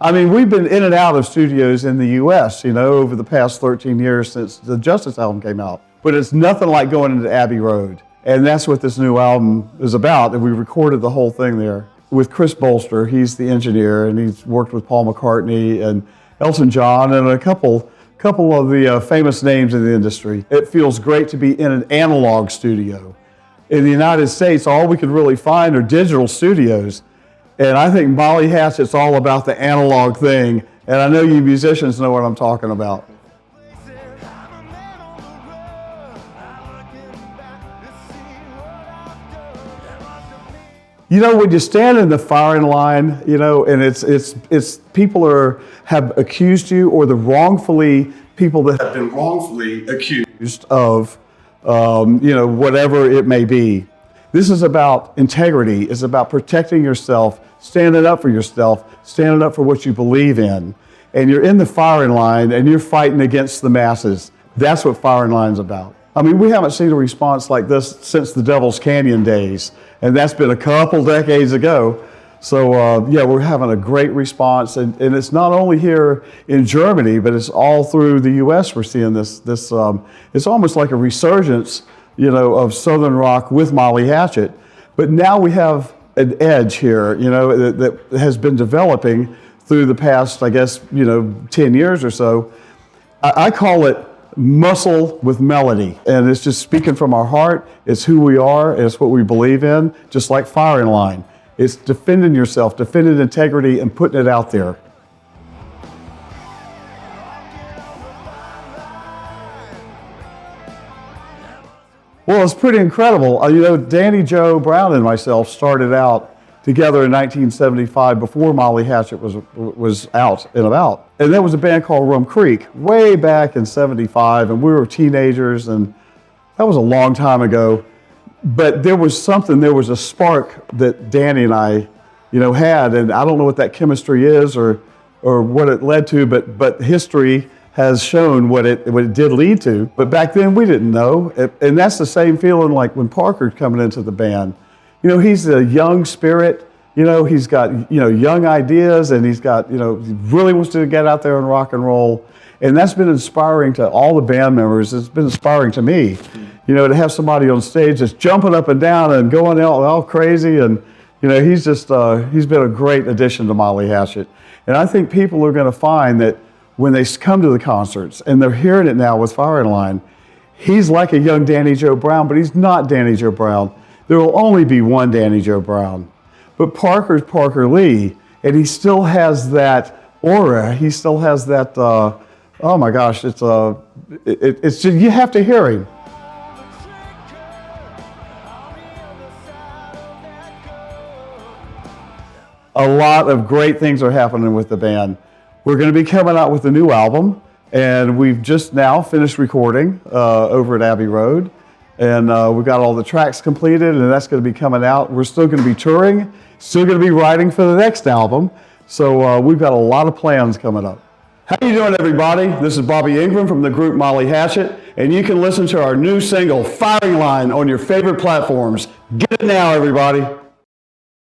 I mean, we've been in and out of studios in the U.S., you know, over the past 13 years since the Justice album came out. But it's nothing like going into Abbey Road. And that's what this new album is about. And we recorded the whole thing there with Chris Bolster. He's the engineer, and he's worked with Paul McCartney and Elton John and a couple of the famous names in the industry. It feels great to be in an analog studio. In the United States, all we can really find are digital studios. And I think Molly Hatchet's all about the analog thing. And I know you musicians know what I'm talking about. You know, when you stand in the firing line, you know, and it's people have accused you, or people that have been wrongfully accused of, you know, whatever it may be. This is about integrity. It's about protecting yourself, standing up for yourself, standing up for what you believe in. And you're in the firing line and you're fighting against the masses. That's what firing line's about. I mean, we haven't seen a response like this since the Devil's Canyon days, and that's been a couple decades ago. So yeah, we're having a great response, and it's not only here in Germany, but it's all through the U.S. We're seeing this. It's almost like a resurgence, you know, of Southern rock with Molly Hatchet. But now we have an edge here, you know, that has been developing through the past, I guess, you know, 10 years or so. I call it muscle with melody, and it's just speaking from our heart. It's who we are, and it's what we believe in, just like firing line. It's defending yourself, defending integrity, and putting it out there. Well, it's pretty incredible. You know, Danny Joe Brown and myself started out together in 1975 before Molly Hatchet was out and about. And there was a band called Rum Creek way back in '75, and we were teenagers, and that was a long time ago. But there was a spark that Danny and I, you know, had, and I don't know what that chemistry is or what it led to, but history has shown what it did lead to. But back then we didn't know, and that's the same feeling like when Parker's coming into the band. You know, he's a young spirit. You know, he's got, you know, young ideas, and he's got, you know, he really wants to get out there and rock and roll. And that's been inspiring to all the band members. It's been inspiring to me, you know, to have somebody on stage that's jumping up and down and going all crazy. And, you know, he's been a great addition to Molly Hatchet. And I think people are going to find that when they come to the concerts, and they're hearing it now with Firing Line, he's like a young Danny Joe Brown, but he's not Danny Joe Brown. There will only be one Danny Joe Brown. But Parker's Parker Lee, and he still has that aura. He still has that, oh my gosh, it's just, you have to hear him. A lot of great things are happening with the band. We're going to be coming out with a new album, and we've just now finished recording over at Abbey Road. And we've got all the tracks completed, and that's going to be coming out. We're still going to be touring, still going to be writing for the next album. So we've got a lot of plans coming up. How you doing, everybody? This is Bobby Ingram from the group Molly Hatchet, and you can listen to our new single, Firing Line, on your favorite platforms. Get it now, everybody.